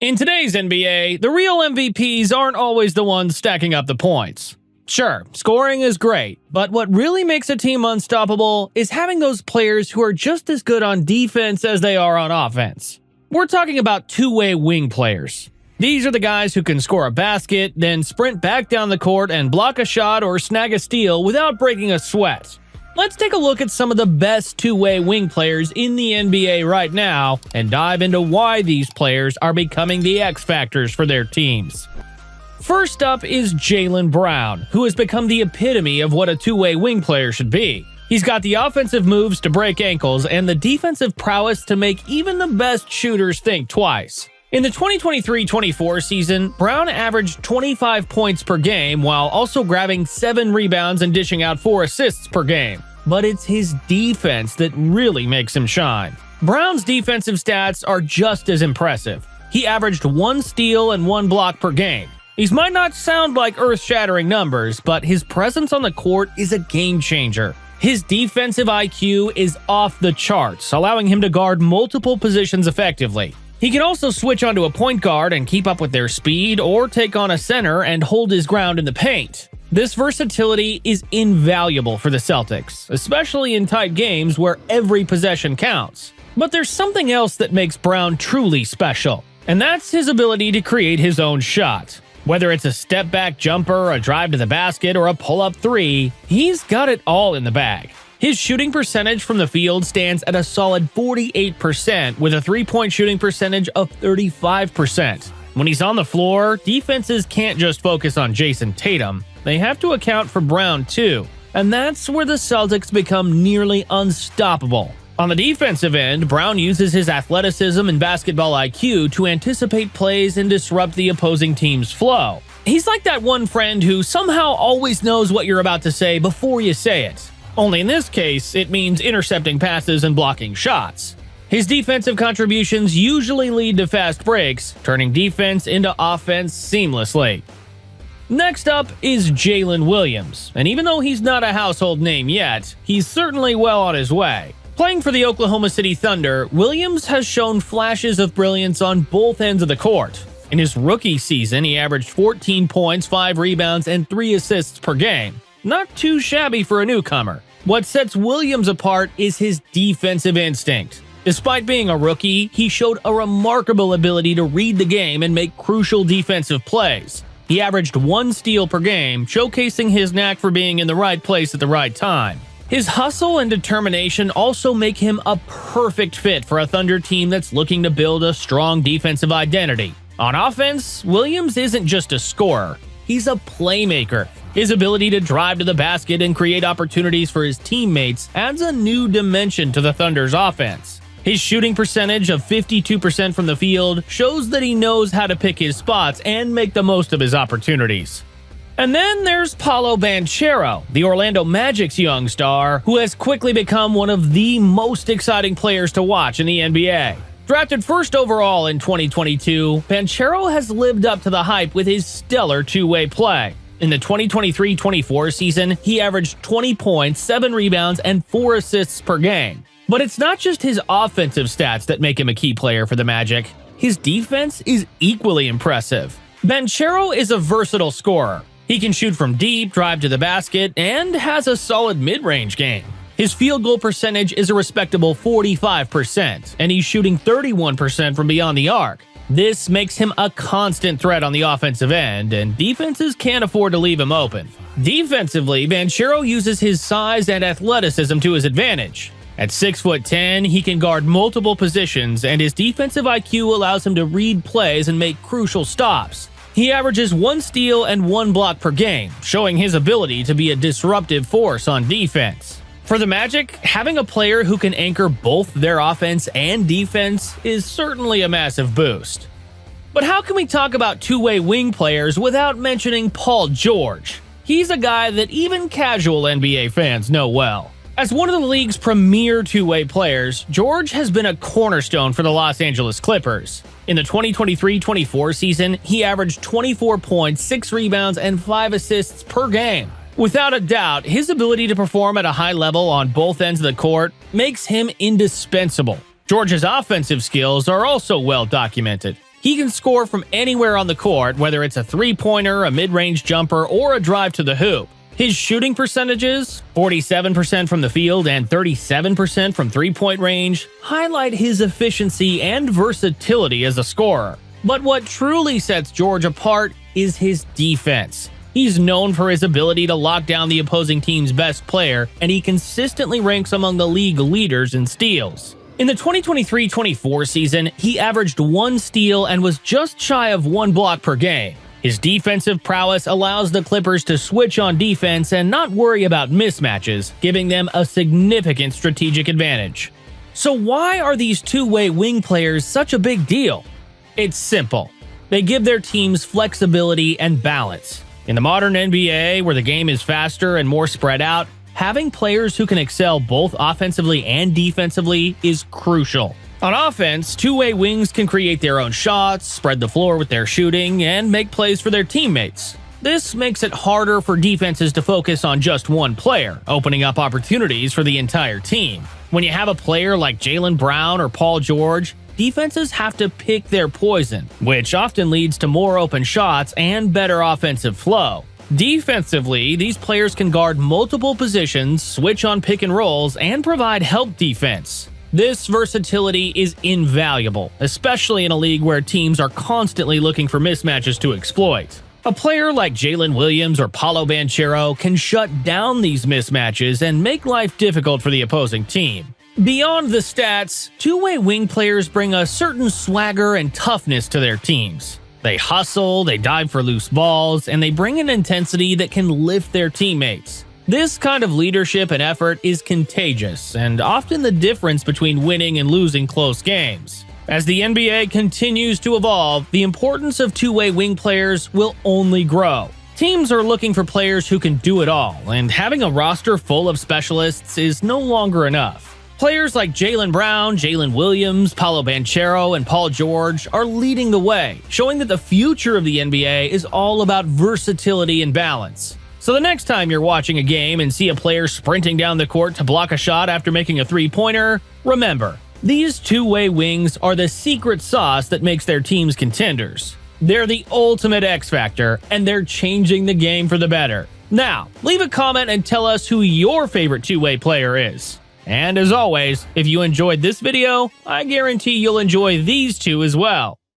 In today's NBA, the real MVPs aren't always the ones stacking up the points. Sure, scoring is great, but what really makes a team unstoppable is having those players who are just as good on defense as they are on offense. We're talking about two-way wing players. These are the guys who can score a basket, then sprint back down the court and block a shot or snag a steal without breaking a sweat. Let's take a look at some of the best two-way wing players in the NBA right now and dive into why these players are becoming the X factors for their teams. First up is Jaylen Brown, who has become the epitome of what a two-way wing player should be. He's got the offensive moves to break ankles and the defensive prowess to make even the best shooters think twice. In the 2023-24 season, Brown averaged 25 points per game while also grabbing 7 rebounds and dishing out 4 assists per game. But it's his defense that really makes him shine. Brown's defensive stats are just as impressive. He averaged 1 steal and 1 block per game. These might not sound like earth-shattering numbers, but his presence on the court is a game changer. His defensive IQ is off the charts, allowing him to guard multiple positions effectively. He can also switch onto a point guard and keep up with their speed, or take on a center and hold his ground in the paint. This versatility is invaluable for the Celtics, especially in tight games where every possession counts. But there's something else that makes Brown truly special, and that's his ability to create his own shot. Whether it's a step-back jumper, a drive to the basket, or a pull-up three, he's got it all in the bag. His shooting percentage from the field stands at a solid 48%, with a three-point shooting percentage of 35%. When he's on the floor, defenses can't just focus on Jason Tatum. They have to account for Brown too, and that's where the Celtics become nearly unstoppable. On the defensive end, Brown uses his athleticism and basketball IQ to anticipate plays and disrupt the opposing team's flow. He's like that one friend who somehow always knows what you're about to say before you say it. Only in this case, it means intercepting passes and blocking shots. His defensive contributions usually lead to fast breaks, turning defense into offense seamlessly. Next up is Jalen Williams, and even though he's not a household name yet, he's certainly well on his way. Playing for the Oklahoma City Thunder, Williams has shown flashes of brilliance on both ends of the court. In his rookie season, he averaged 14 points, 5 rebounds, and 3 assists per game. Not too shabby for a newcomer. What sets Williams apart is his defensive instinct. Despite being a rookie, he showed a remarkable ability to read the game and make crucial defensive plays. He averaged 1 steal per game, showcasing his knack for being in the right place at the right time. His hustle and determination also make him a perfect fit for a Thunder team that's looking to build a strong defensive identity. On offense, Williams isn't just a scorer, he's a playmaker. His ability to drive to the basket and create opportunities for his teammates adds a new dimension to the Thunder's offense. His shooting percentage of 52% from the field shows that he knows how to pick his spots and make the most of his opportunities. And then there's Paolo Banchero, the Orlando Magic's young star, who has quickly become one of the most exciting players to watch in the NBA. Drafted first overall in 2022, Banchero has lived up to the hype with his stellar two-way play. In the 2023-24 season, he averaged 20 points, 7 rebounds, and 4 assists per game. But it's not just his offensive stats that make him a key player for the Magic. His defense is equally impressive. Banchero is a versatile scorer. He can shoot from deep, drive to the basket, and has a solid mid-range game. His field goal percentage is a respectable 45%, and he's shooting 31% from beyond the arc. This makes him a constant threat on the offensive end, and defenses can't afford to leave him open. Defensively, Banchero uses his size and athleticism to his advantage. At 6'10", he can guard multiple positions, and his defensive IQ allows him to read plays and make crucial stops. He averages 1 steal and 1 block per game, showing his ability to be a disruptive force on defense. For the Magic, having a player who can anchor both their offense and defense is certainly a massive boost. But how can we talk about two-way wing players without mentioning Paul George? He's a guy that even casual NBA fans know well. As one of the league's premier two-way players, George has been a cornerstone for the Los Angeles Clippers. In the 2023-24 season, he averaged 24 points, 6 rebounds, and 5 assists per game. Without a doubt, his ability to perform at a high level on both ends of the court makes him indispensable. George's offensive skills are also well documented. He can score from anywhere on the court, whether it's a three-pointer, a mid-range jumper, or a drive to the hoop. His shooting percentages, 47% from the field and 37% from three-point range, highlight his efficiency and versatility as a scorer. But what truly sets George apart is his defense. He's known for his ability to lock down the opposing team's best player, and he consistently ranks among the league leaders in steals. In the 2023-24 season, he averaged 1 steal and was just shy of 1 block per game. His defensive prowess allows the Clippers to switch on defense and not worry about mismatches, giving them a significant strategic advantage. So why are these two-way wing players such a big deal? It's simple. They give their teams flexibility and balance. In the modern NBA, where the game is faster and more spread out, having players who can excel both offensively and defensively is crucial. On offense, two-way wings can create their own shots, spread the floor with their shooting, and make plays for their teammates. This makes it harder for defenses to focus on just one player, opening up opportunities for the entire team. When you have a player like Jaylen Brown or Paul George, defenses have to pick their poison, which often leads to more open shots and better offensive flow. Defensively, these players can guard multiple positions, switch on pick and rolls, and provide help defense. This versatility is invaluable, especially in a league where teams are constantly looking for mismatches to exploit. A player like Jalen Williams or Paolo Banchero can shut down these mismatches and make life difficult for the opposing team. Beyond the stats, two-way wing players bring a certain swagger and toughness to their teams. They hustle, they dive for loose balls, and they bring an intensity that can lift their teammates. This kind of leadership and effort is contagious and often the difference between winning and losing close games. As the NBA continues to evolve, the importance of two-way wing players will only grow. Teams are looking for players who can do it all, and having a roster full of specialists is no longer enough. Players like Jaylen Brown, Jalen Williams, Paolo Banchero, and Paul George are leading the way, showing that the future of the NBA is all about versatility and balance. So the next time you're watching a game and see a player sprinting down the court to block a shot after making a three-pointer, remember, these two-way wings are the secret sauce that makes their teams contenders. They're the ultimate X factor, and they're changing the game for the better. Now, leave a comment and tell us who your favorite two-way player is. And as always, if you enjoyed this video, I guarantee you'll enjoy these two as well.